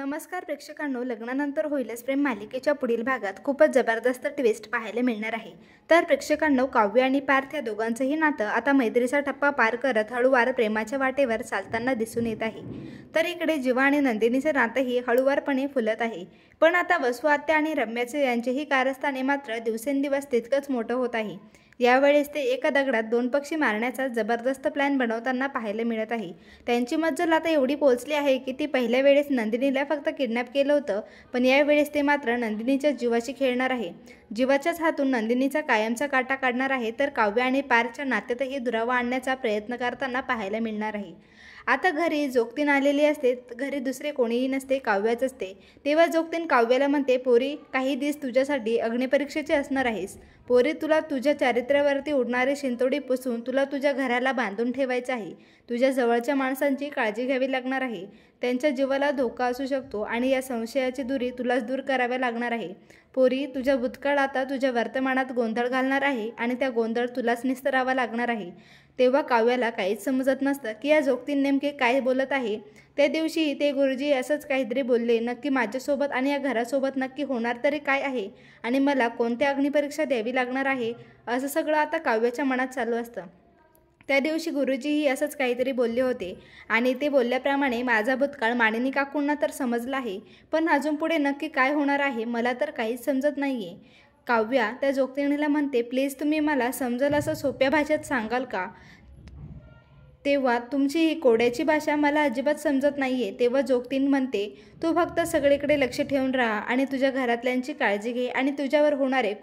नमस्कार प्रेक्षकांनो, लग्नानंतर होईलच प्रेम मालिकेच्या पुढील भागात खूपच जबरदस्त ट्विस्ट पाहायला मिळणार आहे। तर प्रेक्षकांनो, काव्य आणि पार्थ या दोघांचंही नातं आता मैत्रीचा टप्पा पार करत हळूवार प्रेमाच्या वाटेवर चालताना दिसून येत आहे। तर इकडे जीवा आणि नंदिनीचे नातंही हळूवारपणे फुलत आहे। पण आता वसू आत्या आणि रम्याचे यांचेही कारस्थाने मात्र दिवसेंदिवस तितकंच मोठं होत आहे। यावेळेस ते एका दगडात दोन पक्षी मारण्याचा जबरदस्त प्लॅन बनवताना पाहायला मिळत आहे। त्यांची मज्जल आता एवढी पोहोचली आहे की ती पहिल्या वेळेस नंदिनीला फक्त किडनॅप केलं होतं, पण यावेळेस ते मात्र नंदिनीच्या जीवाशी खेळणार आहे। जीवाच्याच हातून नंदिनीचा कायमचा काटा काढणार आहे। तर काव्य आणि पार्थच्या नात्यातही दुरावा आणण्याचा प्रयत्न करताना पाहायला मिळणार आहे। आता घरी जोगतीन आलेली असते, घरी दुसरे कोणीही नसते, काव्याच असते। तेव्हा जोगतीन काव्याला म्हणते, पोरी काही दिवस तुझ्यासाठी अग्निपरीक्षेचे असणार आहेस। पोरी, तुला तुझ्या चारित्र्यावरती उडणारी शिंतोडी पुसून तुला तुझ्या घराला बांधून ठेवायचं आहे। तुझ्या जवळच्या माणसांची काळजी घ्यावी लागणार आहे, त्यांच्या जीवाला धोका असू शकतो आणि या संशयाची दुरी तुलाच दूर कराव्या लागणार आहे। पोरी, तुझ्या भूतकाळ आता तुझ्या वर्तमानात गोंधळ घालणार आहे आणि त्या गोंधळ तुलाच निस्तरावा लागणार आहे। तेव्हा काव्याला काहीच समजत नसतं की या जोगतीन नेमके काय बोलत आहे। त्या दिवशी ते गुरुजी असंच काहीतरी बोलले, नक्की माझ्यासोबत आणि या घरासोबत नक्की होणार तरी काय आहे आणि मला कोणत्या अग्निपरीक्षा द्यावी लागणार आहे, असं सगळं आता काव्याच्या मनात चालू असतं। त्या दिवशी गुरुजीही असंच काहीतरी बोलले होते आणि ते बोलल्याप्रमाणे माझा भूतकाळ मानिनी काकूंना तर समजला आहे, पण अजून पुढे नक्की काय होणार आहे मला तर काहीच समजत नाहीये। काव्या त्या जोगतिणीला म्हणते, प्लीज तुम्ही मला समजेल असं सोप्या भाषेत सांगाल का? तेव्हा तुमची ही कोड्याची भाषा मला अजिबात समजत नाहीये। तेव्हा जोगतीन म्हणते, तू फक्त सगळीकडे लक्ष ठेवून राहा आणि तुझ्या घरातल्यांची काळजी घे आणि तुझ्यावर होणारे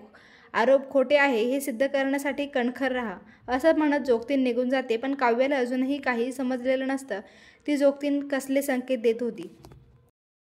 आरोप खोटे आहे हे सिद्ध करण्यासाठी कणखर राहा, असं म्हणत जोगतीन निघून जाते। पण काव्याला अजूनही काही समजलेलं नसतं, ती जोगतीन कसले संकेत देत होती।